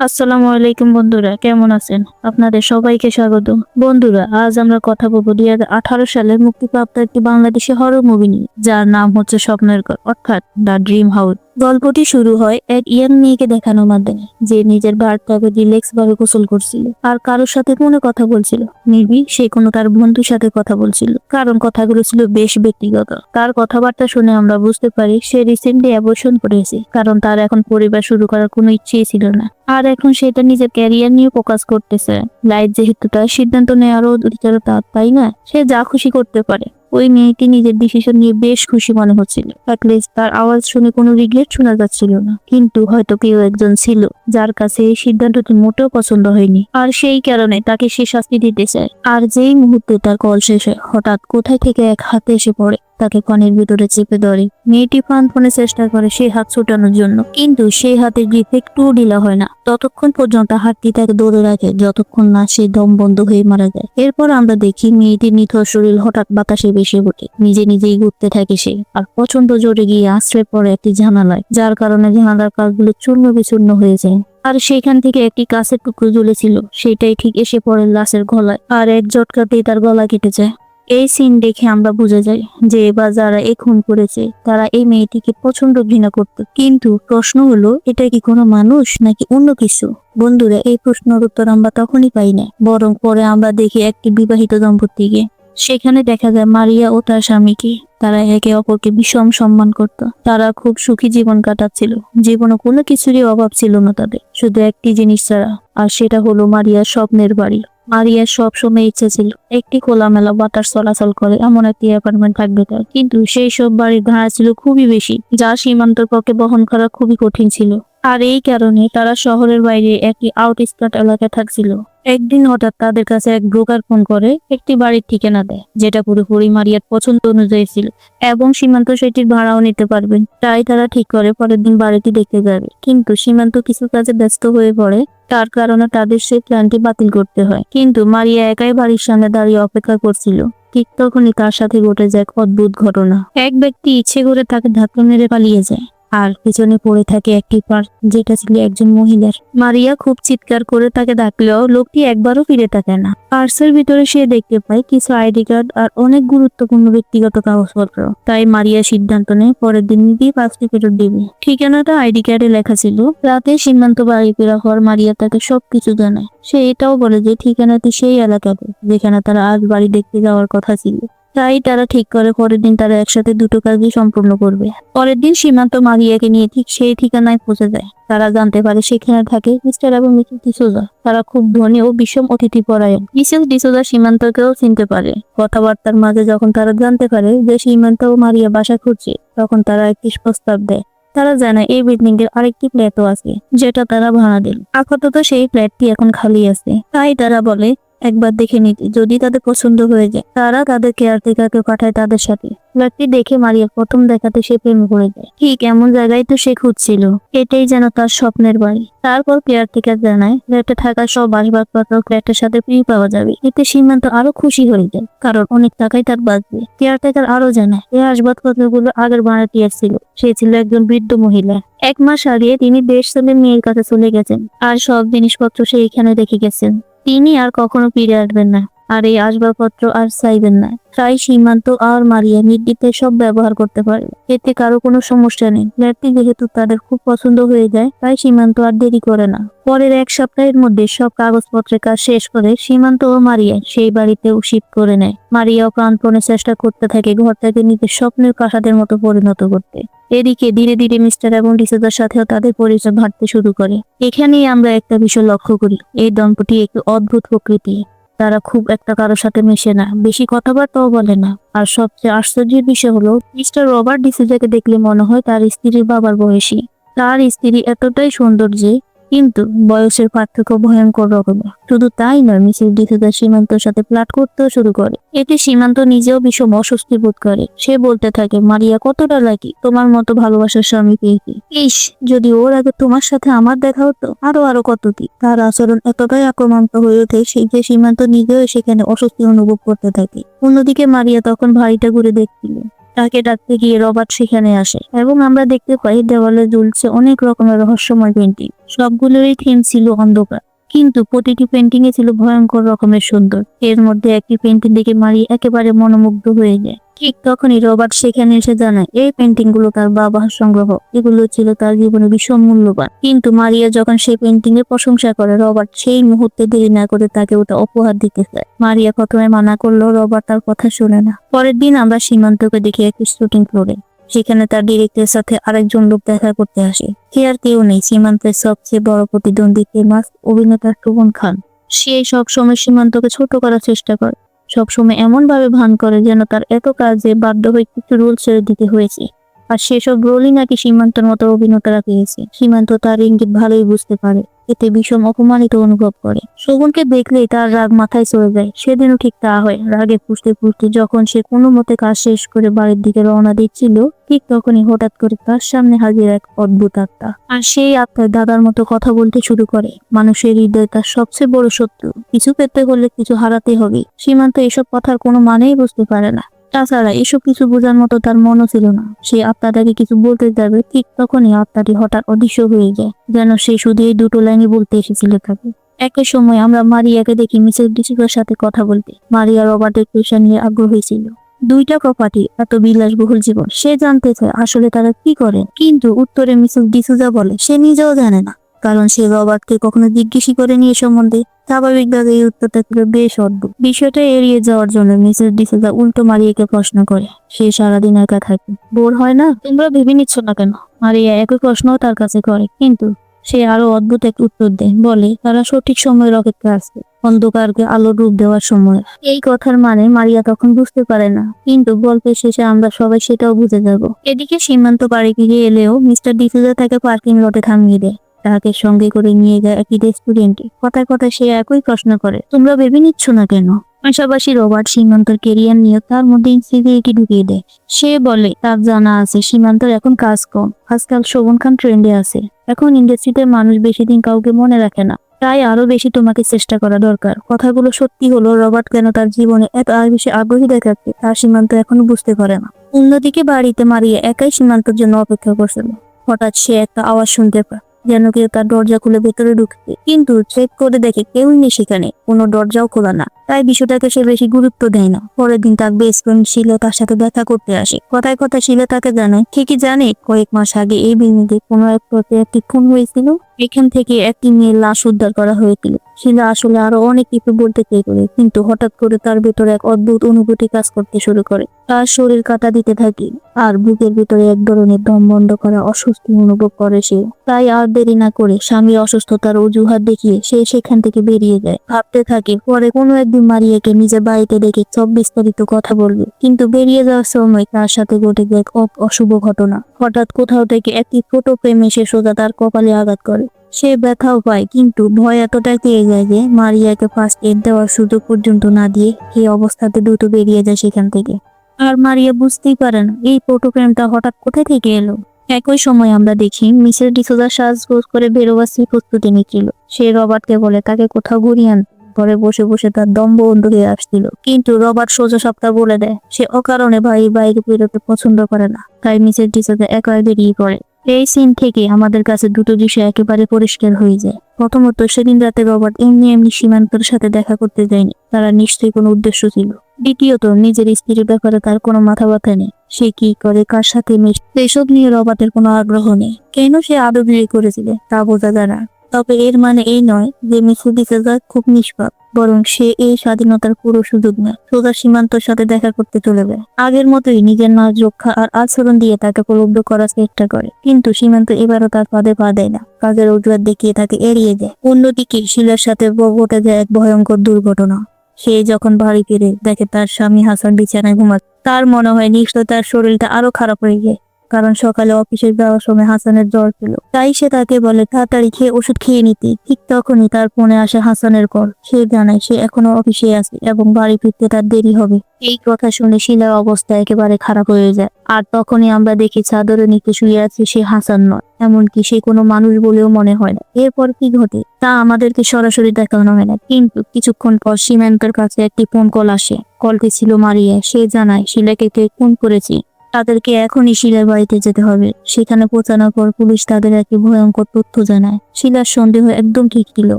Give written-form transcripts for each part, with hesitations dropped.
আসসালামু আলাইকুম বন্ধুরা, কেমন আছেন? আপনাদের সবাইকে স্বাগত। বন্ধুরা, আজ আমরা কথা বলবো 2018 সালে মুক্তিপ্রাপ্ত একটি বাংলাদেশি হরর মুভি নিয়ে, যার নাম হচ্ছে স্বপ্নের ঘর অর্থাৎ দ্য ড্রিম হাউস। গল্পটি শুরু হয় এক ইয়াং মেয়েকে দেখানোর মাধ্যমে, যে নিজের বার্তাকে রিল্যাক্স ভাবে গোসল করছিল আর কারোর সাথে ফোনে কথা বলছিল। মেবি সে কোনো তার বন্ধুর সাথে কথা বলছিল, কারণ কথাগুলো ছিল বেশ ব্যক্তিগত। তার কথাবার্তা শুনে আমরা বুঝতে পারি সে রিসেন্টলি অ্যাবর্শন করেছে, কারণ তার এখন পরিবার শুরু করার কোনো ইচ্ছেই ছিল না। আর এখন সেটা নিজের ক্যারিয়ার নিয়ে ফোকাস করতেছে। লাইফ যেহেতু তার সিদ্ধান্ত নেওয়ারও অধিকার তার, তাই না? সে যা খুশি করতে পারে। ওই মেয়েটি নিজের ডিসিশন নিয়ে বেশ খুশি মনে হচ্ছিল। অ্যাটলিস্ট তার আওয়াজ শুনে কোনো রিগ্রেট শোনা যাচ্ছিল না। কিন্তু হয়তো কেউ একজন ছিল যার কাছে এই সিদ্ধান্তটি মোটেও পছন্দ হয়নি, আর সেই কারণে তাকে সে শাস্তি দিতে চায়। আর যেই মুহূর্তে তার কল শেষ হয়, হঠাৎ কোথায় থেকে এক হাতে এসে পড়ে, তাকে কানের ভিতরে চেপে ধরে। মেয়েটি প্রাণপণে চেষ্টা করে সেই হাত ছুটানোর জন্য, কিন্তু সেই হাতের গ্রিপ একটু ঢিলা হয় না। ততক্ষণ পর্যন্ত হাতটি তাকে ধরে রাখে যতক্ষণ না সে দম বন্ধ হয়ে মারা যায়। এরপর আমরা দেখি মেয়েটির নিথর শরীর হঠাৎ বাতাসে ভেসে ওঠে। নিজে নিজেই ঘুরতে থাকে সে, আর প্রচন্ড জোরে গিয়ে আশ্রয় পড়ে একটি জানালায়, যার কারণে জানালার কাঁচগুলো চূর্ণ বিচূর্ণ হয়ে যায়। আর সেখান থেকে একটি কাঁচের টুকরো ঝুলেছিল, সেটাই ঠিক এসে পড়ে লাশের গলায়, আর এক ঝটকাতেই তার গলা কেটে যায়। এই সিন দেখে আমরা বুঝে যাই যে এবার যারা এই খুন করেছে তারা এই মেয়েটিকে প্রচন্ড ঘৃণা করত। কিন্তু প্রশ্ন হলো, এটা কি কোনো মানুষ নাকি অন্য কিছু? বন্ধুরা, এই প্রশ্নের উত্তর আমরা তখনই পাই না, বরং পরে আমরা দেখি একটি বিবাহিত দম্পতিকে। সেখানে দেখা যায় মারিয়া ও তার স্বামীকে। তারা একে অপরকে ভীষণ সম্মান করত। তারা খুব সুখী জীবন কাটাচ্ছিল। জীবনে কোনো কিছুরই অভাব ছিল না তাদের, শুধু একটি জিনিস ছাড়া, আর সেটা হলো মারিয়ার স্বপ্নের বাড়ি। মারিয়ার সব সময় ইচ্ছে ছিল একটি খোলামেলা বাতাস চলাচল করে এমন একটি অ্যাপার্টমেন্ট থাকবে তার, কিন্তু সেই সব বাড়ির ভাড়া ছিল খুবই বেশি, যা সীমান্তের পক্ষে বহন করা খুবই কঠিন ছিল। আর এই কারণে তারা শহরের বাইরে একটি আউটস্কার্ট এলাকায় থাকছিল। একদিন হঠাৎ তাদের কাছে এক ব্রোকার ফোন করে একটি বাড়ির ঠিকানা দেয়, যেটা পুরোপুরি মারিয়ার পছন্দ অনুযায়ী ছিল, এবং সীমান্ত সেটির ভাড়াও নিতে পারবেন। তাই তারা ঠিক করে পরের দিন বাড়িটি দেখতে যাবে। কিন্তু সীমান্ত কিছু কাজে ব্যস্ত হয়ে পড়ে, তার কারণে তাদের সেই প্ল্যানটি বাতিল করতে হয়। কিন্তু মারিয়া একাই বাড়ির সামনে দাঁড়িয়ে অপেক্ষা করছিল। ঠিক তখনই তার সাথে ঘটে যায় এক অদ্ভুত ঘটনা। এক ব্যক্তি ইচ্ছে করে তাকে ধাক্কা মেরে পালিয়ে যায়, আর পিছনে পড়ে থাকে একটি পার্স, যেটা ছিল একজন মহিলার। মারিয়া খুব চিৎকার করে তাকে ডাকলেও লোকটি একবারও ফিরে তাকায় না। পার্সের ভিতরে সে দেখতে পায় কিছু আইডি কার্ড আর অনেক গুরুত্বপূর্ণ ব্যক্তিগত কাগজপত্র। তাই মারিয়া সিদ্ধান্ত নেয় পরের দিন নিজেই পার্সটি ফেরত দিবে। ঠিকানাটা আইডি কার্ডে লেখা ছিল। রাতে সীমান্ত বাড়ি ফেরা পর মারিয়া তাকে সবকিছু জানায়। সে এটাও বলে যে ঠিকানাটি সেই এলাকাতে যেখানে তারা আজ বাড়ি দেখতে যাওয়ার কথা ছিল। তাই তারা ঠিক করে পরের দিন তারা একসাথে দুটো কাজই সম্পূর্ণ করবে। পরের দিন সীমান্ত মারিয়াকে নিয়ে ঠিক সেই ঠিকানায় পৌঁছে যায়। তারা জানতে পারে সেখানে থাকে মিস্টার এবং মিসেস ডিসোজা। তারা খুব ধনী ও বিষম অতিথি পরায়ণ। মিসেস ডিসোজা সীমান্তকেও চিনতে পারে। কথাবার্তার মাঝে যখন তারা জানতে পারে যে সীমান্ত ও মারিয়া বাসা খুঁজছে, তখন তারা একটি প্রস্তাব দেয়। তারা জানে এই বিল্ডিং এর আরেকটি ফ্ল্যাটও আছে, যেটা তারা ভাড়া দেন। আপাতত সেই ফ্ল্যাটটি এখন খালি আছে। তাই তারা বলে একবার দেখে নিতে, যদি তাদের পছন্দ হয়ে যায় তারা তাদের কেয়ারটেকারকে পাঠায় তাদের সাথে। ফ্ল্যাটটি দেখে মারিয়া প্রথম দেখাতে সে প্রেমে পড়ে যায়। ঠিক এমন জায়গায় তো সে খুঁজছিল। এটাই যেন তার স্বপ্নের বাড়ি। তারপর কেয়ারটেকার জানায় ফ্ল্যাটে থাকা সব আসবাবপত্র ফ্ল্যাটের সাথে ফ্রি পাওয়া যাবে। এতে সীমান্ত আরো খুশি হয়ে যায়, কারণ অনেক টাকাই তার বাঁচবে। কেয়ারটেকার আরো জানায় এই আসবাবপত্রগুলো আগের ভাড়াটিয়ার ছিল। সে ছিল একজন বৃদ্ধ মহিলা। 1 মাস আগে তিনি দেশ ছেড়ে মেয়ের কাছে চলে গেছেন, আর সব জিনিসপত্র সে এখানে রেখে গেছেন। তিনি আর কখনো ফিরে আসবেন না, আর এই আসবাবপত্র আর চাইবেন না। তাই সীমান্ত আর মারিয়া নির্দ্বিধায় সব ব্যবহার করতে পারে। এতে কারো কোনো সমস্যা নেই। ফ্ল্যাটটি যেহেতু তাদের খুব পছন্দ হয়ে যায়, তাই সীমান্ত আর দেরি করে না। পরের 1 সপ্তাহের মধ্যে সব কাগজপত্রের কাজ শেষ করে সীমান্ত ও মারিয়া সেই বাড়িতেও শিফট করে নেয়। মারিয়াও প্রাণপণে চেষ্টা করতে থাকে ঘরটাকে নিজের স্বপ্নের প্রাসাদের মতো পরিণত করতে। এদিকে ধীরে ধীরে মিস্টার এবং ডিসোজার সাথেও তাদের পরিচয় বাড়তে শুরু করে। এখানেই আমরা একটা বিষয় লক্ষ্য করি, এই দম্পতি একটু অদ্ভুত প্রকৃতি। তারা খুব একটা কারোর সাথে মেশে না, বেশি কথাবার্তাও বলে না। আর সবচেয়ে আশ্চর্যের বিষয় হলো, মিস্টার রবার্ট ডিসোজাকে দেখলে মনে হয় তার স্ত্রীর বাবার বয়সী। তার স্ত্রী এতটাই সুন্দর যে, কিন্তু বয়সের পার্থক্য ভয়ঙ্কর রকমের। শুধু তাই নয়, মিসেস ডিসোজা সীমান্তর সাথে ফ্লার্ট করতেও শুরু করে। এতে সীমান্ত নিজেও ভীষণ অস্বস্তি বোধ করে। সে বলতে থাকে, মারিয়া কতটা লাকি, তোমার মতো ভালোবাসার স্বামী পেয়েছি। ইস, যদি ওর আগে তোমার সাথে আমার দেখা হতো, আরো আরো কত কি। তার আচরণ এতটাই আক্রমণাত্মক হয়ে ওঠে সেই যে সীমান্ত নিজেও সেখানে অস্বস্তি অনুভব করতে থাকে। অন্যদিকে মারিয়া তখন বাড়িটা ঘুরে দেখছিল। তাকে ডাকতে গিয়ে রবার্ট সেখানে আসে এবং আমরা দেখতে পাই দেওয়ালে ঝুলছে অনেক রকমের রহস্যময় পেন্টিং। সবগুলোরই থিম ছিল অন্ধকার, কিন্তু প্রতিটি পেন্টিং এ ছিল ভয়ঙ্কর রকমের সুন্দর। এর মধ্যে একটি পেন্টিং দেখে মারি একেবারে মনোমুগ্ধ হয়ে যায়। ঠিক তখনই রবার্ট সেখানে এসে জানায় এই পেন্টিং গুলো তার বাবার সংগ্রহ, এগুলো ছিল তার জীবনে ভীষণ মূল্যবান। কিন্তু মারিয়া যখন সেই পেন্টিং এর প্রশংসা করে, রবার্ট সেই মুহূর্তে দেরি না করে তাকে ওটা উপহার দিতে চায়। মারিয়া প্রথমে মানা করলো, রবার্ট তার কথা শুনে না। পরের দিন আমরা সীমান্তকে দেখি একটি শুটিং ফ্লোরে। সেখানে তার ডিরেক্টরের সাথে আরেকজন লোক দেখা করতে আসে। সে আর কেউ নেই, সীমান্তের সবচেয়ে বড় প্রতিদ্বন্দ্বী ফেমাস অভিনেতা শোভন খান। সে সবসময় সীমান্তকে ছোট করার চেষ্টা করে, সবসময় এমন ভাবে ভান করে যেন তার এত কাজে বাধ্য হয়ে কিছু রোল ছেড়ে দিতে হয়েছে। আর সেসব রোলই নাকি সীমান্তর মতো অভিনেতারা পেয়েছে। সীমান্ত তার ইঙ্গিত ভালোই বুঝতে পারে, এতে ভীষণ অপমানিত অনুভব করে। শোভনকে দেখলেই তার রাগ মাথায় চলে যায়। সেদিনও ঠিক তা হয়। রাগে ফুঁসতে ফুঁসতে যখন সে কোনো মতে কাজ শেষ করে বাড়ির দিকে রওনা দিচ্ছিল, ঠিক তখনই হঠাৎ করে তার সামনে হাজির এক অদ্ভুত আত্মা। আর সেই আত্মার দাদার মতো কথা বলতে শুরু করে। মানুষের হৃদয় তার সবচেয়ে বড় শত্রু, কিছু পেতে হলে কিছু হারাতে হবে। সীমান্ত এসব কথার কোনো মানেই বুঝতে পারে না। তাছাড়া এসব কিছু বোঝার মতো তার মনও ছিল না। সে আত্মাটাকে কিছু বলতে যাবে, ঠিক তখনই আত্মাটি হঠাৎ অদৃশ্য হয়ে যায়, যেন সে শুধু এই দুটো লাইনই বলতে এসেছিল তাকে। একই সময় আমরা মারিয়াকে দেখি মিসেস ডিসুজার সাথে কথা বলতে। মারিয়া রবার্টের পেশা নিয়ে আগ্রহী ছিল। দুইটা প্রপার্টি, এত বিলাসবহুল জীবন, সে জানতে চায় আসলে তারা কি করে। কিন্তু উত্তরে মিসেস ডিসুজা বলে সে নিজেও জানে না, কারণ সে রবার্টকে কখনো জিজ্ঞেসই করেনি এ সম্বন্ধে। স্বাভাবিকভাবে এই উত্তরটা ছিল বেশ অদ্ভুত। বিষয়টা এড়িয়ে যাওয়ার জন্য মিসেস ডিসুজা উল্টো মারিয়াকে প্রশ্ন করে, সে সারাদিন একা থাকে, বোর হয় না? তোমরা ভেবে নিচ্ছ না কেন? মারিয়া একই প্রশ্নও তার কাছে করে, কিন্তু সে আরো অদ্ভুত এক উত্তর দেয়। বলে তারা সঠিক সময়ের অপেক্ষা আছে, অন্ধকারকে আলোর রূপ দেওয়ার সময়। এই কথার মানে মারিয়া তখন বুঝতে পারে না, কিন্তু গল্পের শেষে আমরা সবাই সেটাও বুঝে যাব। এদিকে সীমান্ত বাড়ি ফিরে এলেও মিস্টার ডিসুজা তাকে পার্কিং লটে থামিয়ে দেয়। তাকে সঙ্গে করে নিয়ে যায় একটি রেস্টুরেন্টে। কথায় কথায় সে একই প্রশ্ন করে, তোমরা ভেবে নিচ্ছ না কেন? পাশাপাশি রবার্ট সীমান্তর কেরিয়ার নিয়ে তার মধ্যে ইনসিকিউরিটি ঢুকিয়ে দেয়। সে বলে তার জানা আছে সীমান্তর এখন কাজ কম, আজকাল শোভন খান ট্রেন্ডে আছে। এখন ইন্ডাস্ট্রিতে মানুষ বেশি দিন কাউকে মনে রাখে না, তাই আরো বেশি তোমাকে চেষ্টা করা দরকার। কথাগুলো সত্যি হলো রবার্ট কেন তার জীবনে এত বেশি আগ্রহী দেখাচ্ছে তার সীমান্ত এখনো বুঝতে পারে না। অন্যদিকে বাড়িতে মারিয়া একাই সীমান্তের জন্য অপেক্ষা করছিল। হঠাৎ সে একটা আওয়াজ শুনতে পায়, যেন কেউ তার দরজা খুলে ভেতরে ঢুকছে। কিন্তু চেক করে দেখে কেউই নেই সেখানে, কোনো দরজাও খোলা না। তাই বিষয়টাকে সে বেশি গুরুত্ব দেয় না। পরের দিন তার বেস্ট ফ্রেন্ড শিলা তার সাথে দেখা করতে আসে। কথায় কথায় শিলা তাকে জানায়, ঠিকই জানে কয়েক মাস আগে এই বিল্ডিংয়ে কোনো এক পথে একটি খুন হয়েছিল। এখান থেকে একটি মেয়ের লাশ উদ্ধার করা হয়েছিল। শিলা আসলে আরো অনেক কিছু বলতে চেয়েছিল, কিন্তু হঠাৎ করে তার ভেতরে এক অদ্ভুত অনুভূতি কাজ করতে শুরু করে। তার শরীর কাঁটা দিতে থাকে, আর বুকের ভিতরে এক ধরনের দম বন্ধ করা অস্বস্তি অনুভব করে সে। তাই আর দেরি না করে স্বামীর অসুস্থতার অজুহাত দেখিয়ে সে সেখান থেকে বেরিয়ে যায়। ভাবতে থাকে পরে কোনো একদিন মারিয়াকে নিজের বাড়িতে ডেকে সব বিস্তারিত কথা বলবে। কিন্তু বেরিয়ে যাওয়ার সময় তার সাথে ঘটে যায় এক অশুভ ঘটনা। হঠাৎ কোথাও থেকে একটি ফটো ফ্রেম এসে সোজা তার কপালে আঘাত করে। সে ব্যথাও পায়, কিন্তু ভয় এতটাই পেয়ে যায় যে মারিয়াকে ফার্স্ট এড দেওয়ার সুযোগ পর্যন্ত না দিয়ে এই অবস্থাতে দ্রুত বেরিয়ে যায় সেখান থেকে। আর মারিয়া বুঝতেই পারে না এই ফটো ফ্রেমটা হঠাৎ কোথায় থেকে এলো। একই সময় আমরা দেখি মিসেস ডিসোজা সাজগোজ করে বেরোবার প্রস্তুতি নিচ্ছিল। সে রবার্টকে বলে তাকে কোথাও ঘুরিয়ে আন। ঘরে বসে বসে তার দম বন্ধ হয়ে আসছিল, কিন্তু রবার্ট সোজা সবটা বলে দেয় সে অকারণে বাইরে বেরোতে পছন্দ করে না। তাই মিসেস ডিসোজা একাই বেরিয়ে পড়ে। এই সিন থেকে আমাদের কাছে দুটো বিষয় একেবারে পরিষ্কার হয়ে যায়। প্রথমত, সেদিন রাতে রবার্ট এমনি এমনি সীমান্তর সাথে দেখা করতে যায়নি, তারা নিশ্চয়ই কোনো উদ্দেশ্য ছিল। দ্বিতীয়ত, নিজের স্ত্রীর ব্যাপারে তার কোনো মাথা ব্যথা নেই। সে কি করে, কার সাথে মিশে, এসব নিয়ে রবার্টের কোনো আগ্রহ নেই। কেন সে আদৌ বিয়ে করেছিল তা বোঝা যায় না। তবে এর মানে এই নয় যে মিসেস ডিসোজা খুব নিষ্পাপ, বরং সে এই স্বাধীনতার পুরো সুযোগ নেয়। সোজা সীমান্তর সাথে দেখা করতে চলে যায়। আগের মতোই নিজের নাচ, রক্ষা আর আচরণ দিয়ে তাকে প্রলুব্ধ করার চেষ্টা করে, কিন্তু সীমান্ত এবারও তার ফাঁদে পা দেয় না। কাজের অজুহাত দেখিয়ে তাকে এড়িয়ে যায়। অন্যদিকে শিলার সাথে ঘটে যায় এক ভয়ঙ্কর দুর্ঘটনা। সে যখন বাড়ি ফিরে দেখে তার স্বামী হাসান বিছানায় ঘুমাচ্ছে, তার মনে হয় নিশ্চয় তার শরীরটা আরো খারাপ হয়ে যায়, কারণ সকালে অফিসে যাওয়ার সময় হাসানের জ্বর ছিল। তাই সে তাকে বলে তাড়াতাড়ি খেয়ে ওষুধ খেয়ে নিতে। ঠিক তখনই তার ফোনে আসে হাসানের কল। সে জানায় সে এখনো অফিসে আছে এবং বাড়ি ফিরতে তার দেরি হবে। এই কথা শুনে শিলার অবস্থা একেবারে খারাপ হয়ে যায়। আর তখনই আমরা দেখি চাদরের নিচে শুয়ে আছে সে হাসান নয়, এমনকি সে কোনো মানুষ বলেও মনে হয় না। এরপর কি ঘটে তা আমাদেরকে সরাসরি দেখানো হয় না, কিন্তু কিছুক্ষণ পর সীমান্তের কাছে একটি ফোন কল আসে। কলটি ছিল মারিয়া। সে জানায় শিলাকে কে খুন করেছে তাদেরকে এখনই শিলার বাড়িতে যেতে হবে। সেখানে পৌঁছানোর পর পুলিশ তাদের একটি ভয়ঙ্কর তথ্য জানায়। শিলার সন্দেহ একদম ঠিক ছিল।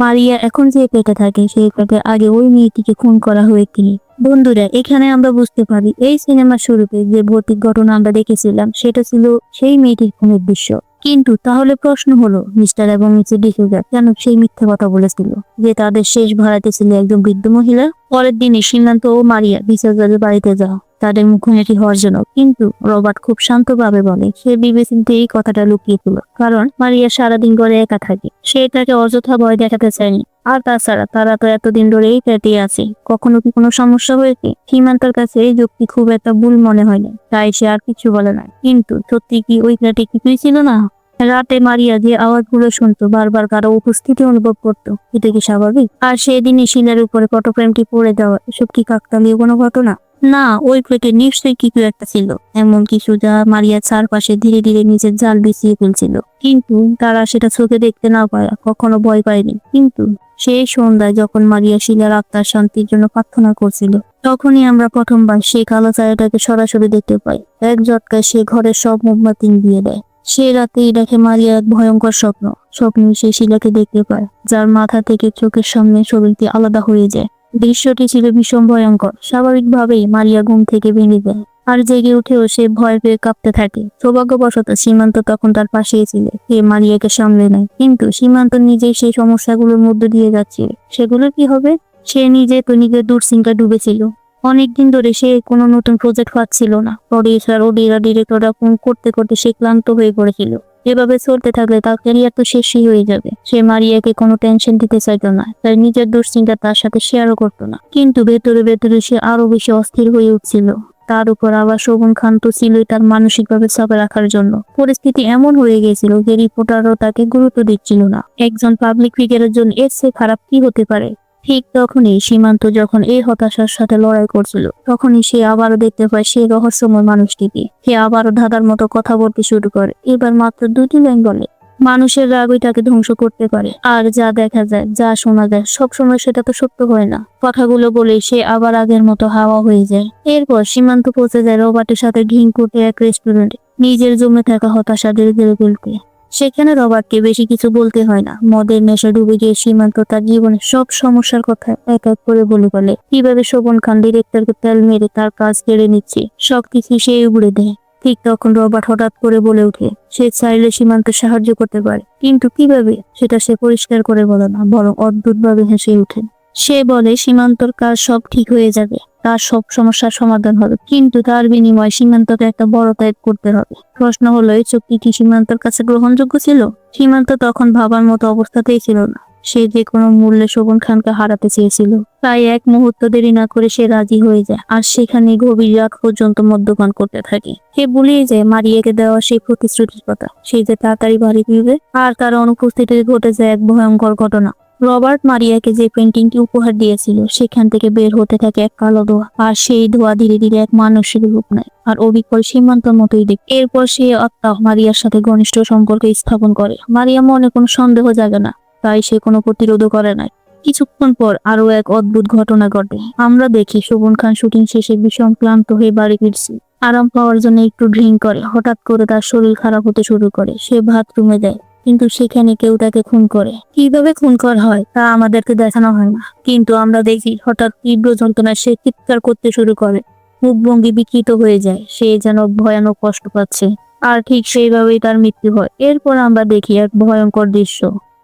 মারিয়া এখন যে পেটে থাকে সেই পেটে আগে ওই মেয়েটিকে খুন করা হয়েছিল। বন্ধুরা, এখানে আমরা বুঝতে পারি এই সিনেমার শুরুতে যে ভৌতিক ঘটনা আমরা দেখেছিলাম সেটা ছিল সেই মেয়েটির খুনের দৃশ্য। কিন্তু তাহলে প্রশ্ন হলো, মিস্টার এবং মিসেস ডিসুজা কেন সেই মিথ্যে কথা বলেছিল যে তাদের শেষ ভাড়াতে ছিল একজন বৃদ্ধ মহিলা? পরের দিনই সিদ্ধান্ত ও মারিয়া ডিসুজাদের বাড়িতে যাও তাদের মুখোমুখি হওয়ার জন্য। কিন্তু রবার্ট খুব শান্তভাবে বলে সে বিবেচিন্তে এই কথাটা লুকিয়েছিল, কারণ মারিয়া সারাদিন ঘরে একা থাকে। সে তাকে অযথা ভয় দেখাতে চায়নি। আর তাছাড়া তারা তো এতদিন ধরে এই ফ্ল্যাটেই আছে, কখনো কি কোনো সমস্যা হয়েছে? সীমান্তের কাছে এই যুক্তি খুব একটা ভুল মনে হয়নি, তাই সে আর কিছু বলে না। কিন্তু সত্যি কি ওই ফ্ল্যাটে কিছুই ছিল না? রাতে মারিয়া যে আওয়াজগুলো শুনতো, বারবার কারো উপস্থিতি অনুভব করতো, এটা কি স্বাভাবিক? আর সেদিনই শিলার উপরে ফটোফ্রেমটি পড়ে দেওয়া, এসব কি কাকতালীয় কোনো ঘটনা? না, ওই ফ্ল্যাটে নিশ্চয়ই কিছু একটা ছিল, এমন কিছু যা মারিয়ার চারপাশে ধীরে ধীরে নিজের জাল বিছিয়ে ফেলছিল। কিন্তু তারা সেটা চোখে দেখতে না পায় কখনো ভয় পায়নি। কিন্তু সেই সন্ধ্যায় যখন মারিয়া শিলার আত্মার শান্তির জন্য প্রার্থনা করছিল, তখনই আমরা প্রথমবার সেই কালো ছায়াটাকে সরাসরি দেখতে পাই। এক ঝটকায় সে ঘরের সব মোমবাতি দিয়ে দেয়। সে রাতেই দেখে মারিয়া এক ভয়ঙ্কর স্বপ্নে সে শিলাকে দেখতে পায়, যার মাথা থেকে চোখের সামনে শরীরটি আলাদা হয়ে যায়। দৃশ্যটি ছিল ভীষণ ভয়ঙ্কর। স্বাভাবিকভাবেই মারিয়া ঘুম থেকে ভেঙে যায়, আর জেগে উঠেও সে ভয় পেয়ে কাঁপতে থাকে। সৌভাগ্যবশত সীমান্ত তখন তার পাশেই ছিল, সে মারিয়াকে সামলে নেয়। কিন্তু সীমান্ত নিজেই সেই সমস্যাগুলোর মধ্যে দিয়ে যাচ্ছিল। সেগুলো কি হবে? সে নিজে তো নিজের দুশ্চিন্তায় ডুবেছিল। অনেকদিন ধরে সে কোনো নতুন প্রজেক্ট পাচ্ছিল না। প্রডিউসার ও ডিরেক্টররা ফোন করতে করতে সে ক্লান্ত হয়ে পড়েছিল। এভাবে চলতে থাকলে তার ক্যারিয়ার তো শেষই হয়ে যাবে। সে মারিয়াকে কোনো টেনশন দিতে চাইতো না, তাই নিজের দুশ্চিন্তা তার সাথে শেয়ারও করতো না। কিন্তু ভেতরে ভেতরে সে আরো বেশি অস্থির হয়ে উঠছিল। তার উপর আবার শোভন খান তো ছিলই তার মানসিকভাবে চাপে রাখার জন্য। পরিস্থিতি এমন হয়ে গিয়েছিল যে রিপোর্টারও তাকে গুরুত্ব দিচ্ছিল না। একজন পাবলিক ফিগারের জন্য এর চেয়ে খারাপ কি হতে পারে? ঠিক তখনই সীমান্ত যখন এই হতাশার সাথে লড়াই করছিল, তখনই সে আবারও দেখতে পায় সেই রহস্যময় মানুষটিকে। সে আবারও ধাঁধার মতো কথা বলতে শুরু করে। এবার মাত্র দুটি লাইন বলে, মানুষের রাগ ওইটাকে ধ্বংস করতে পারে, আর যা দেখা যায়, যা শোনা যায়, সবসময় সেটা তো সত্য হয় না। কথাগুলো বলে সে আবার আগের মতো হাওয়া হয়ে যায়। এরপর সীমান্ত পৌঁছে যায় রবার্টের সাথে ঘিনকুটে এক রেস্টুরেন্টে, নিজের জমে থাকা হতাশা ধীরে ধীরে ফেলতে। সেখানে রবার্টকে বেশি কিছু বলতে হয় না। মদের নেশা ডুবে গিয়ে সীমান্ত তার জীবনের সব সমস্যার কথা এক এক করে বলে কিভাবে শোভন খান ডিরেক্টরকে তেল মেরে তার কাজ কেড়ে নিচ্ছে, সবকিছু সে উগড়ে দেয়। ঠিক তখন রবার্ট হঠাৎ করে বলে ওঠে সে চাইলে সীমান্ত সাহায্য করতে পারে, কিন্তু কিভাবে সেটা সে পরিষ্কার করে বলে না, বরং অদ্ভুতভাবে হেসে ওঠে। সে বলে সীমান্তর কাজ সব ঠিক হয়ে যাবে, তার সব সমস্যার সমাধান হবে, কিন্তু তার বিনিময়ে সীমান্তকে একটা বড় ত্যাগ করতে হবে। প্রশ্ন হলো, এই চুক্তি কি সীমান্তর কাছে গ্রহণযোগ্য ছিল? সীমান্ত তখন ভাবার মতো অবস্থাতেই ছিল না। সে যে কোনো মূল্যে শোভন খানকে হারাতে চেয়েছিল। তাই এক মুহূর্ত দেরি না করে সে রাজি হয়ে যায়, আর সেখানে গভীর রাত পর্যন্ত মদ্যপান করতে থাকে। সে ভুলিয়ে যায় মারিয়াকে দেওয়া সেই প্রতিশ্রুতির কথা, সে যে তাড়াতাড়ি বাড়ি ফিরবে। আর তার অনুপস্থিতিতে ঘটে যায় এক ভয়ঙ্কর ঘটনা। রবার্ট মারিয়াকে যে পেন্টিংটি উপহার দিয়েছিল সেখান থেকে বের হতে থাকে এক কালো ধোঁয়া, আর সেই ধোঁয়া ধীরে ধীরে এক মানুষের রূপ নেয়, আর অবিকল সীমান্তর মতোই দেখ। এরপর সে আত্মা মারিয়ার সাথে ঘনিষ্ঠ সম্পর্ক স্থাপন করে। মারিয়া মনে কোনো সন্দেহ জাগে না, তাই সে কোনো প্রতিরোধও করে না। কিছুক্ষণ পর আরো এক অদ্ভুত ঘটনা ঘটে। আমরা দেখি শোভন খান শুটিং শেষে ভীষণ ক্লান্ত হয়ে বাড়ি ফিরছে। আরাম পাওয়ার জন্য একটু ড্রিঙ্ক করে। হঠাৎ করে তার শরীর খারাপ হতে শুরু করে। সে বাথরুমে যায়, কিন্তু সেখানে কেউ তাকে খুন করে। কিভাবে খুন করা হয় তা আমাদেরকে দেখানো হয় না, কিন্তু আমরা দেখি হঠাৎ তীব্র যন্ত্রণায় সে চিৎকার করতে শুরু করে। মুখভঙ্গি বিকৃত হয়ে যায়, সে যেন ভয়ানক কষ্ট পাচ্ছে। আর ঠিক সেইভাবেই তার মৃত্যু হয়। এরপর আমরা দেখি এক ভয়ঙ্কর দৃশ্য।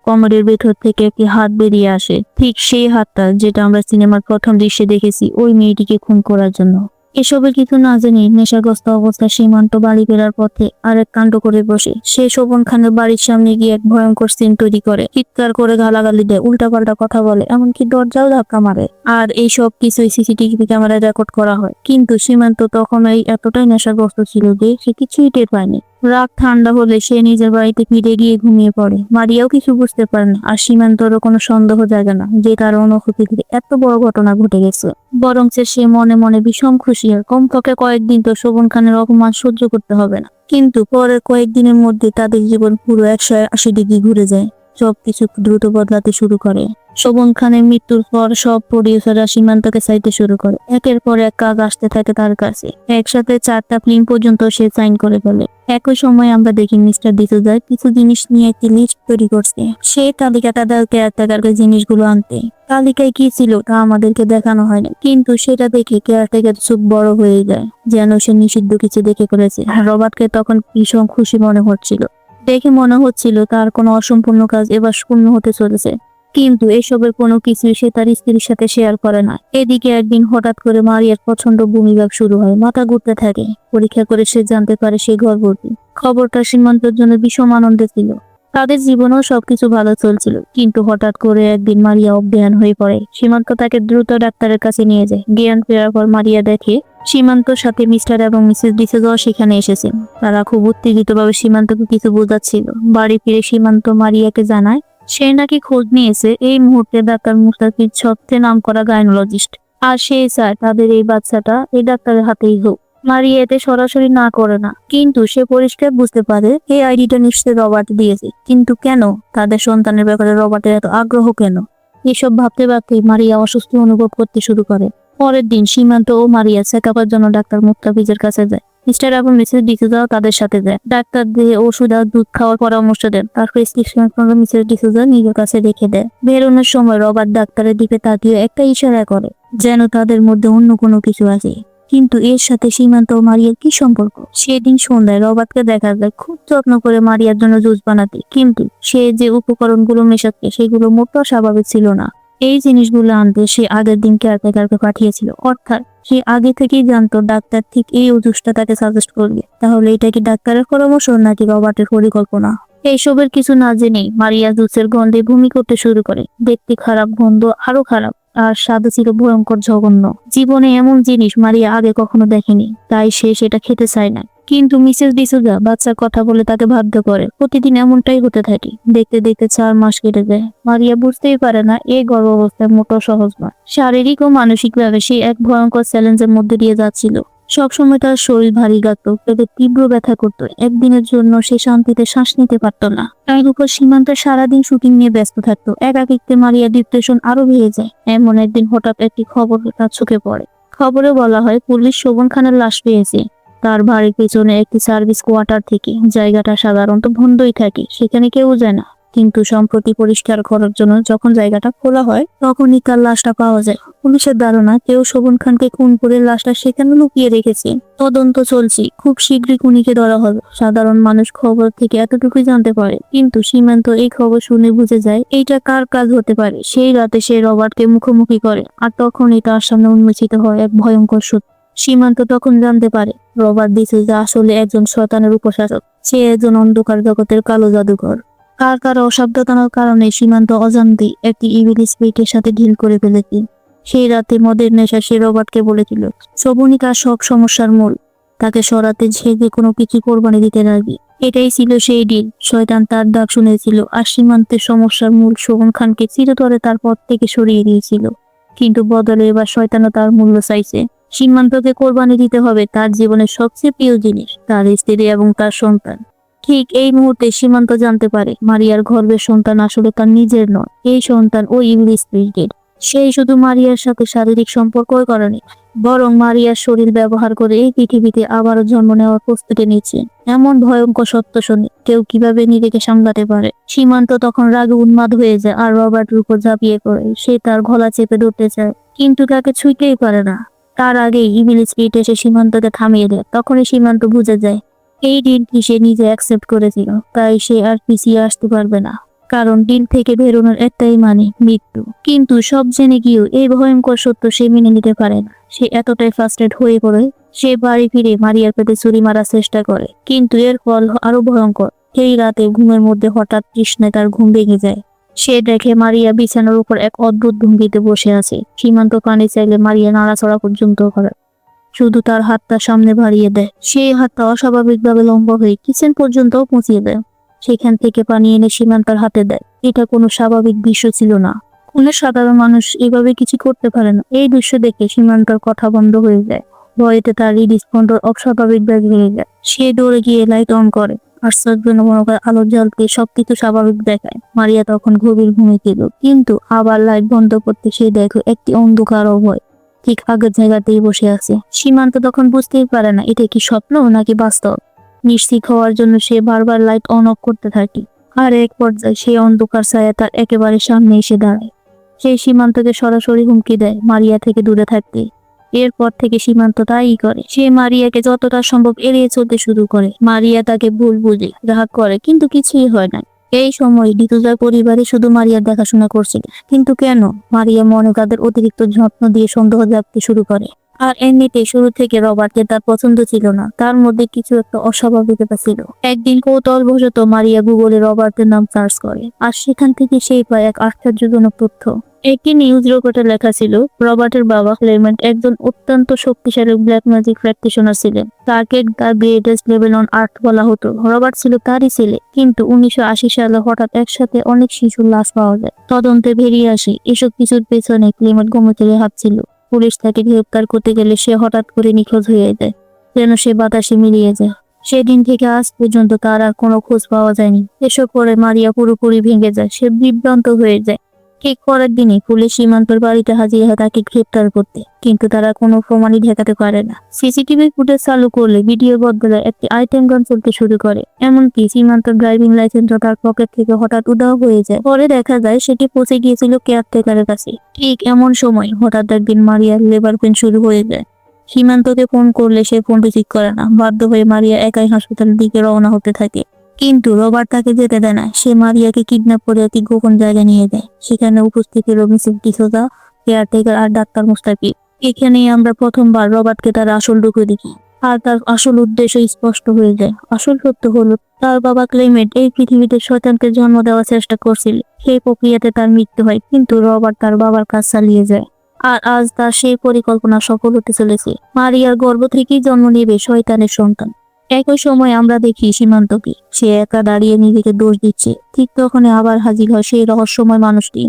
কোমরের ভেতর থেকে একটি হাত বেরিয়ে আসে, ঠিক সেই হাতটা যেটা আমরা সিনেমার প্রথম দৃশ্যে দেখেছি ওই মেয়েটিকে খুন করার জন্য। এসবের কিছু না জানি নেশাগ্রস্ত অবস্থায় সীমান্ত বাড়ি ফেরার পথে আরেক কাণ্ড করে বসে। সে শোভন খানের বাড়ির সামনে গিয়ে এক ভয়ঙ্কর সিন তৈরি করে, চিৎকার করে গালাগালি দেয়, উল্টাপাল্টা কথা বলে, এমনকি দরজাও ধাক্কা মারে। আর এই সব কিছুই সিসিটিভি ক্যামেরায় রেকর্ড করা হয়। কিন্তু সীমান্ত তখন এই এতটাই নেশাগ্রস্ত ছিল যে সে কিছুই টের পায়নি। রাত ঠান্ডা হলে সে নিজের বাড়িতে ফিরে গিয়ে ঘুমিয়ে পড়ে। মারিয়াও কিছু বুঝতে পারে না, আর সীমান্তরও কোনো সন্দেহ জাগে না যে তার অনুভূতিতে এত বড় ঘটনা ঘটে গেছে। বরং সে মনে মনে ভীষণ খুশি, আর কমপক্ষে কয়েকদিন তো শোভন খানের অপমান সহ্য করতে হবে না। কিন্তু পরের কয়েকদিনের মধ্যে তাদের জীবন পুরো 180 ডিগ্রি ঘুরে যায়। সবকিছু দ্রুত বদলাতে শুরু করে। শোভন খানের মৃত্যুর পর সব প্রডিউসাররা সীমান্তকে চাইতে শুরু করে। একের পর এক কাজ আসতে থাকে তার কাছে। একসাথে 4টা ফিল্ম পর্যন্ত সে সাইন করে ফেলে। একই সময় আমরা দেখি মিস্টার ডিসুজা কিছু জিনিস নিয়ে একটি লিস্ট তৈরি করছে। সেই তালিকাটা দেয় কেয়ারটেকারকে জিনিসগুলো আনতে। তালিকায় কি ছিল তা আমাদেরকে দেখানো হয়নি, কিন্তু সেটা দেখে কেয়ারটেকার চোখ বড় হয়ে যায়, যেন সে নিষিদ্ধ কিছু দেখে করেছে। রবার্টকে তখন ভীষণ খুশি মনে হচ্ছিল। দেখে মনে হচ্ছিল তার কোনো অসম্পূর্ণ কাজ এবার পূর্ণ হতে চলেছে। কিন্তু এসবের কোনো কিছুই সে তার স্ত্রীর সাথে শেয়ার করে না। এদিকে একদিন হঠাৎ করে মারিয়ার প্রচন্ড বমিভাব শুরু হয়, মাথা ঘুরতে থাকে। পরীক্ষা করে সে জানতে পারে সে গর্ভবতী। খবরটা সীমান্তের জন্য বিষম আনন্দে ছিল। তাদের জীবনেও সবকিছু ভালো চলছিল, কিন্তু হঠাৎ করে একদিন মারিয়া অজ্ঞান হয়ে পড়ে। সীমান্ত তাকে দ্রুত ডাক্তারের কাছে নিয়ে যায়। জ্ঞান ফেরার পর মারিয়া দেখে সীমান্তর সাথে মিস্টার এবং মিসেস ডিসুজাও সেখানে এসেছেন। তারা খুব উত্তেজিতভাবে সীমান্তকে কিছু বোঝাচ্ছিল। বাড়ি ফিরে সীমান্ত মারিয়াকে জানায় সে নাকি খোঁজ নিয়েছে এই মুহূর্তে ডাক্তার মুস্তাফিজ সবচেয়ে নামকরা গাইনোলজিস্ট, আর সে চায় তাদের এই বাচ্চাটা এই ডাক্তারের হাতেই হোক। মারিয়া এতে সরাসরি না করে না, কিন্তু সে পরিষ্কার বুঝতে পারে এই আইডিটা নিশ্চয়ই রবার্ট দিয়েছে। কিন্তু কেন? তাদের সন্তানের ব্যাপারে রবার্টের এত আগ্রহ কেন? এসব ভাবতে ভাবতেই মারিয়া অসুস্থ অনুভব করতে শুরু করে। পরের দিন সীমান্ত ও মারিয়া চেকআপের জন্য ডাক্তার মুস্তাফিজের কাছে যায়। মিস্টার এবং মিসেস ডিসুজাও তাদের সাথে যায়। ডাক্তার দিয়ে ওষুধ আর দুধ খাওয়ার পরামর্শ দেন। তার প্রেসক্রিপশন মিসেস ডিসুজা নিজের কাছে রেখে দেয়। বেরোনোর সময় রবার্ট ডাক্তারের দিকে তাকিয়ে একটা ইশারা করে, যেন তাদের মধ্যে অন্য কোনো কিছু আছে। কিন্তু এর সাথে সীমান্ত ও মারিয়ার কি সম্পর্ক? সেদিন সন্ধ্যায় রবার্টকে দেখা যায় খুব যত্ন করে মারিয়ার জন্য জুস বানাতে, কিন্তু সে যে উপকরণগুলো মেশাচ্ছে সেগুলো মোটেও স্বাভাবিক ছিল না। এই জিনিসগুলো আনতে সে আগের দিন কেয়ারটেকারকে পাঠিয়েছিল, অর্থাৎ সে আগে থেকেই জানতো ডাক্তার ঠিক এই ওষুধটা তাকে সাজেস্ট করবে। তাহলে এটা কি ডাক্তারের পরামর্শ নাকি রবার্টের পরিকল্পনা? এইসবের কিছু না জেনেই মারিয়া জুসের গন্ধে বমি করতে শুরু করে। দেখতে খারাপ, গন্ধ আরো খারাপ, আর স্বাদও ছিল ভয়ঙ্কর জঘন্য। জীবনে এমন জিনিস মারিয়া আগে কখনো দেখেনি, তাই সে সেটা খেতে চায় না। কিন্তু মিসেস ডিসুজা বাচ্চার কথা বলে তাকে বাধ্য করে। প্রতিদিন এমনটাই হতে থাকে। দেখতে দেখতে 4 মাস কেটে যায়। মারিয়া বুঝতেই পারে না এই গর্ভাবস্থা মোটেও সহজ নয়। শারীরিক ও মানসিকভাবে সে এক ভয়ঙ্কর চ্যালেঞ্জের মধ্যে দিয়ে যাচ্ছিল। সবসময় তার শরীর ভারী লাগতো, পেটে তীব্র ব্যথা করতো। একদিনের জন্য সে শান্তিতে শ্বাস নিতে পারত না। তার উপর সীমান্ত সারাদিন শুটিং নিয়ে ব্যস্ত থাকতো। একাকিত্বে মারিয়া ডিপ্রেশন আরো বেড়ে যায়। এমন একদিন হঠাৎ একটি খবর তার চোখে পড়ে। খবরে বলা হয় পুলিশ শোভন খানের লাশ পেয়েছে তার বাড়ির পেছনে একটি সার্ভিস কোয়ার্টার থেকে। জায়গাটা সাধারণত বন্ধই থাকে, সেখানে কেউ যায় না। কিন্তু সম্প্রতি পরিষ্কার করার জন্য যখন জায়গাটা খোলা হয়, তখনই তার লাশটা পাওয়া যায়। পুলিশের ধারণা কেউ শোভন খানকে খুন করে লাশটা সেখানে লুকিয়ে রেখেছে। তদন্ত চলছে, খুব শীঘ্রই খুনিকে ধরা হবে। সাধারণ মানুষ খবর থেকে এতটুকুই জানতে পারে, কিন্তু সীমান্ত এই খবর শুনে বুঝে যায় এইটা কার কাজ হতে পারে। সেই রাতে সে রবার্টকে মুখোমুখি করে, আর তখনই তার সামনে উন্মোচিত হয় এক ভয়ঙ্কর সত্য। সীমান্ত তখন জানতে পারে রবার্ট ডিসুজা আসলে একজন শয়তানের উপশাসক। সে একজন অন্ধকার জগতের কালো জাদুঘর। কার অসাবধানতার কারণে সীমান্ত অজান্তেই একটি ইভিল স্পিরিটের সাথে ডিল করে ফেলেছে। সেই রাতে মদের নেশা সে রবার্টকে বলেছিল শোভনই তার সব সমস্যার মূল। তাকে সরাতে যে কোনো কিছু কোরবানি দিতে রাজি। এটাই ছিল সেই ডিল। শয়তান তার ডাক শুনেছিল, আর সীমান্তের সমস্যার মূল শোভন খানকে চিরতরে তার পথ থেকে সরিয়ে দিয়েছিল। কিন্তু বদলে এবার শয়তানও তার মূল্য চাইছে। সীমান্তকে কোরবানি দিতে হবে তার জীবনের সবচেয়ে প্রিয় জিনিস, তার স্ত্রী এবং তার সন্তান। ঠিক এই মুহূর্তে সীমান্ত জানতে পারে মারিয়ার গর্ভের সন্তান আসলে তার নিজের নয়। এই সন্তান ওই ইভিল স্পিরিটের। সেই শুধু মারিয়ার সাথে শারীরিক সম্পর্কই করেনি, বরং মারিয়ার শরীর ব্যবহার করে এই পৃথিবীতে আবারও জন্ম নেওয়ার প্রস্তুতি নিচ্ছে। এমন ভয়ঙ্কর সত্য শুনে কেউ কিভাবে নিজেকে সামলাতে পারে? সীমান্ত তখন রাগে উন্মাদ হয়ে যায় আর রবার্টের উপর ঝাঁপিয়ে পড়ে। সে তার গলা চেপে ধরতে চায়, কিন্তু তাকে ছুঁইতেই পারে না। তার আগেই ইভিল স্পিরিট এসে সীমান্তকে থামিয়ে দেয়। তখনই সীমান্ত বুঝে যায় এই ডিলটি সে নিজে অ্যাকসেপ্ট করেছিল, তাই সে আর পিছিয়ে আসতে পারবে না। কারণ ডিল থেকে বেরোনোর একটাই মানে মৃত্যু। কিন্তু সব জেনে গিয়েও এই ভয়ঙ্কর সত্য সে মেনে নিতে পারে না। সে এতটাই ফ্রাস্ট্রেট হয়ে পড়ে সে বাড়ি ফিরে মারিয়ার পেটে ছুরি মারার চেষ্টা করে, কিন্তু এর ফল আরো ভয়ঙ্কর। সেই রাতে ঘুমের মধ্যে হঠাৎ তৃষ্ণায় তার ঘুম ভেঙে যায়। সে দেখে মারিয়া বিছানার উপর এক অদ্ভুত ভঙ্গিতে বসে আছে। সীমান্ত পানি চাইলে মারিয়া নাড়াচড়া পর্যন্ত করে, শুধু তার হাতটা সামনে বাড়িয়ে দেয়। সেই হাতটা অস্বাভাবিকভাবে লম্বা হয়ে কিচেন পর্যন্ত পৌঁছিয়ে দেয়। সেখান থেকে পানি এনে সীমান্তার হাতে দেয়। এটা কোনো স্বাভাবিক দৃশ্য ছিল না। কোনো সাধারণ মানুষ এভাবে কিছু করতে পারে না। এই দৃশ্য দেখে সীমান্তার কথা বন্ধ হয়ে যায়। ভয়েতে তার হৃদস্পন্দন অস্বাভাবিকভাবে ভেঙে যায়। সে দৌড়ে গিয়ে লাইট অন করে আশ্চর্য মনে করে আলোর জ্বলতে সবকিছু স্বাভাবিক দেখায়। মারিয়া তখন গভীর ঘুমে গেল, কিন্তু আবার লাইট বন্ধ করতে সে দেখো একটি অন্ধকার অভয় ঠিক আগের জায়গাতেই বসে আছে। সীমান্ত তখন বুঝতেই পারে না এটা কি স্বপ্ন নাকি বাস্তব। নিশ্চিত হওয়ার জন্য সে বারবার লাইট অন অফ করতে থাকে। আর এক পর্যায়ে সেই অন্ধকার ছায়া তার একেবারে সামনে এসে দাঁড়ায়। সেই সীমান্তকে সরাসরি হুমকি দেয় মারিয়া থেকে দূরে থাকতে। এরপর থেকে সীমান্ত তাই করে, সে মারিয়াকে যতটা সম্ভব এড়িয়ে চলতে শুরু করে। মারিয়া তাকে ভুল বুঝে, রাগ করে, কিন্তু কিছুই হয় না। এই সময় ঋতুজার পরিবারে শুধু মারিয়ার দেখাশোনা করছিল, কিন্তু কেন? মারিয়া মনে তাদের অতিরিক্ত যত্ন দিয়ে সন্দেহ জাগতে শুরু করে। আর এমনিতেই শুরু থেকে রবার্টকে তার পছন্দ ছিল না, তার মধ্যে কিছু একটা অস্বাভাবিকতা ছিল। একদিন কৌতূহলবশত মারিয়া গুগলে রবার্টের নাম সার্চ করে, আর সেখান থেকে সেই পায় এক আশ্চর্যজনক তথ্য। একটি নিউজ রিপোর্টে লেখা ছিল রবার্টের বাবা ক্লেমেন্ট একজন অত্যন্ত শক্তিশালী ব্ল্যাক ম্যাজিক প্র্যাকটিশনার ছিলেন। তাকে the greatest level on earth বলা হতো। রবার্ট ছিল তারই ছেলে, কিন্তু 1980 সালে হঠাৎ একসাথে অনেক শিশুর লাশ পাওয়া যায়। তদন্তে বেরিয়ে আসে এসব কিছুর পেছনে ক্লেমেন্ট গোমতের হাত ছিল। পুলিশ তাকে গ্রেপ্তার করতে গেলে সে হঠাৎ করে নিখোঁজ হয়ে যায়, যেন সে বাতাসে মিলিয়ে যায়। সেদিন থেকে আজ পর্যন্ত তার আর কোনো খোঁজ পাওয়া যায়নি। এসব পরে মারিয়া পুরোপুরি ভেঙে যায়, সে বিভ্রান্ত হয়ে যায়। ঠিক পরের দিনই পুলিশ সীমান্তর বাড়িতে হাজির হয় তাকে গ্রেপ্তার করতে, কিন্তু তারা কোনো প্রমাণই ঠেকাতে পারে না। সিসিটিভি ফুটেজ চালু করলে ভিডিওর বদলে একটি আইটেম গান চলতে শুরু করে। এমনকি সীমান্তর ড্রাইভিং লাইসেন্সও তার পকেট থেকে হঠাৎ উধাও হয়ে যায়। পরে দেখা যায় সেটি পৌঁছে গিয়েছিল কেয়ারটেকারের কাছে। ঠিক এমন সময় হঠাৎ একদিন মারিয়ার লেবার পেন শুরু হয়ে যায়। সীমান্তকে ফোন করলে সে ফোন রিসিভ করে না। বাধ্য হয়ে মারিয়া একাই হাসপাতালের দিকে রওনা হতে থাকে, কিন্তু রবার্ট তাকে যেতে দেয় না। সে মারিয়াকে কিডন্যাপ করে একটি গোপন জায়গায় নিয়ে যায়। সেখানে উপস্থিত হল মিসেস ডিসোজা, কেয়ারটেকার আর ডাক্তার মুস্তাফিজ। এখানেই আমরা প্রথমবার রবার্টকে তার আসল রূপে দেখি, আর তার আসল উদ্দেশ্য স্পষ্ট হয়ে যায়। আসল সত্য হলো তার বাবা ক্লেমেন্ট এই পৃথিবীতে শয়তানকে জন্ম দেওয়ার চেষ্টা করছিল। সেই প্রক্রিয়াতে তার মৃত্যু হয়, কিন্তু রবার্ট তার বাবার কাজ চালিয়ে যায়। আর আজ তার সেই পরিকল্পনা সফল হতে চলেছে। মারিয়ার গর্ভ থেকেই জন্ম নেবে শয়তানের সন্তান। একই সময় আমরা দেখি সীমান্তকে, সে একা দাঁড়িয়ে নিজেকে দোষ দিচ্ছে। ঠিক তখনই আবার হাজির হয় সেই রহস্যময় মানুষটি।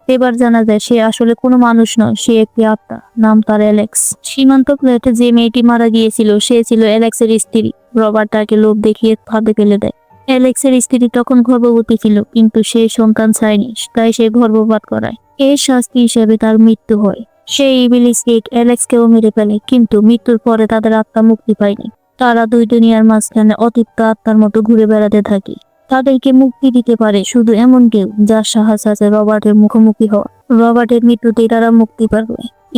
এবার জানা যায় সে আসলে কোনো মানুষ নয়, সে একটি আত্মা, নাম তার অ্যালেক্স। সীমান্ত ফ্ল্যাটে যে মেয়েটি মারা গিয়েছিল সে ছিল অ্যালেক্সের স্ত্রী। রবার্ট তাকে লোভ দেখিয়ে ফাঁদে ফেলে দেয়। অ্যালেক্সের স্ত্রী তখন গর্ভবতী ছিল, কিন্তু সে সন্তান চায়নি, তাই সে গর্ভপাত করায়। এর শাস্তি হিসেবে তার মৃত্যু হয়। সেই ইবিলিস কিড অ্যালেক্সকেও মেরে ফেলে, কিন্তু মৃত্যুর পরে তাদের আত্মা মুক্তি পায়নি। তারা দুই দুনিয়ার মাঝখানে অতৃপ্ত আত্মার মতো ঘুরে বেড়াতে থাকে। তাদেরকে মুক্তি দিতে পারে শুধু এমন কেউ যার সাহস আছে রবার্টের মুখোমুখি হওয়া। রবার্টের মৃত্যুতেই তারা মুক্তি পাবে।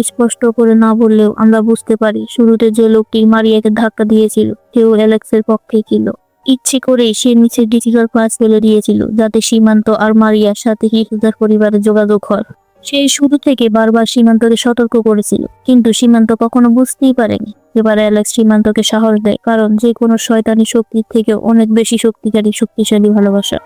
স্পষ্ট করে না বললেও আমরা বুঝতে পারি শুরুতে যে লোকটি মারিয়াকে ধাক্কা দিয়েছিল কেউ অ্যালেক্সের পক্ষে ছিল। ইচ্ছে করেই সে নিচে ডিজিটাল ক্লাস ফেলে দিয়েছিল, যাতে সীমান্ত আর মারিয়ার সাথে হিজুদার পরিবারের যোগাযোগ হয়। সে শুরু থেকে বারবার সীমান্তকে সতর্ক করেছিল, কিন্তু সীমান্ত কখনো বুঝতেই পারেনি। এবার অ্যালেক্স সীমান্তকে সাহস দেয়, কারণ যে কোনো শয়তানি শক্তির থেকে অনেক বেশি শক্তিশালী ভালোবাসা।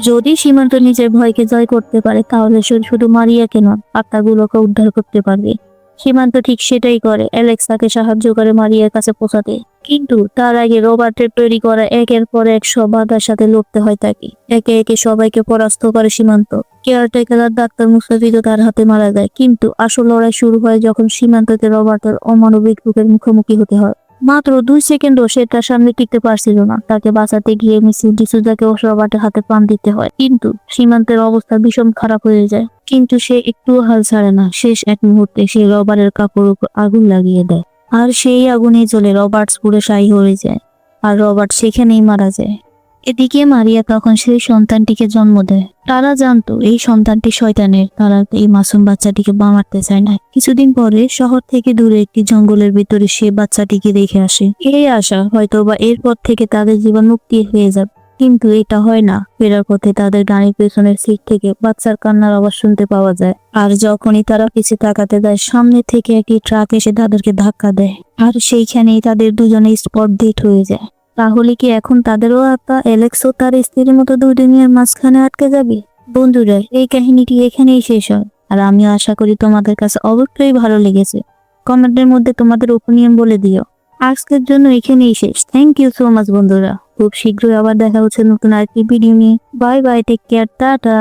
যদি সীমান্ত নিজের ভয়কে জয় করতে পারে, তাহলে সে শুধু মারিয়াকে নয়, আত্মাগুলোকে উদ্ধার করতে পারবে। সীমান্ত ঠিক সেটাই করে। অ্যালেক্স তাকে সাহায্য করে মারিয়ার কাছে পৌঁছাতে, কিন্তু তার আগে রবার্টের তৈরি করা একের পর এক সব বাধার সাথে লড়তে হয় তাকে। একে একে সবাইকে পরাস্ত করে সীমান্ত। কেয়ারটেকার আর ডাক্তার মুস্তাফিজও তার হাতে মারা যায়, কিন্তু আসল লড়াই শুরু হয় যখন সীমান্তকে রবার্টের অমানবিক রূপের মুখোমুখি হতে হয়। মাত্র 2 সেকেন্ডও সে তার সামনে টিকতে পারছিল না। তাকে বাঁচাতে গিয়ে মিসেস ডিসুজাকেও রবার্টের হাতে প্রাণ দিতে হয়, কিন্তু সীমান্তের অবস্থা ভীষণ খারাপ হয়ে যায়। কিন্তু সে একটুও হাল ছাড়ে না। শেষ এক মুহূর্তে সে রবার্টের কাপড়ের উপর আগুন লাগিয়ে দেয়, আর সেই আগুনে জ্বলে রবার্ট পুরো ছাই হয়ে যায়, আর রবার্ট সেখানেই মারা যায়। এদিকে মারিয়া তখন সেই সন্তানটিকে জন্ম দেয়। তারা জানতো এই সন্তানটি শয়তানের, তারা এই মাসুম বাচ্চাটিকে মারতে চায় না। কিছুদিন পরে শহর থেকে দূরে একটি জঙ্গলের ভিতরে সে বাচ্চাটিকে রেখে আসে, এই আশা হয়তোবা এরপর থেকে তাদের জীবন মুক্তি হয়ে যাবে। কিন্তু এটা হয় না। ফেরার পথে তাদের গাড়ির পেছনের সিট থেকে বাচ্চার কান্নার আওয়াজ শুনতে পাওয়া যায়, আর যখনই তারা পিছে তাকাতে যায় সামনে থেকে একটি ট্রাক এসে তাদেরকে ধাক্কা দেয়, আর সেইখানেই তাদের দুজনে স্পট ডেট হয়ে যায়। তাহলে কি এখন তাদেরও আত্মা অ্যালেক্সও তার স্ত্রীর মতো দুই দুনিয়ার মাঝখানে আটকে যাবে? বন্ধুরা, এই কাহিনীটি এখানেই শেষ হয়, আর আমি আশা করি তোমাদের কাছে অবশ্যই ভালো লেগেছে। কমেন্টের মধ্যে তোমাদের ওপিনিয়ন বলে দিও। আজকের জন্য এখানেই শেষ। থ্যাংক ইউ সো মাচ বন্ধুরা। খুব শীঘ্রই আবার দেখা হচ্ছে নতুন আরেকটি ভিডিও নিয়ে। Bye bye, take care, tata.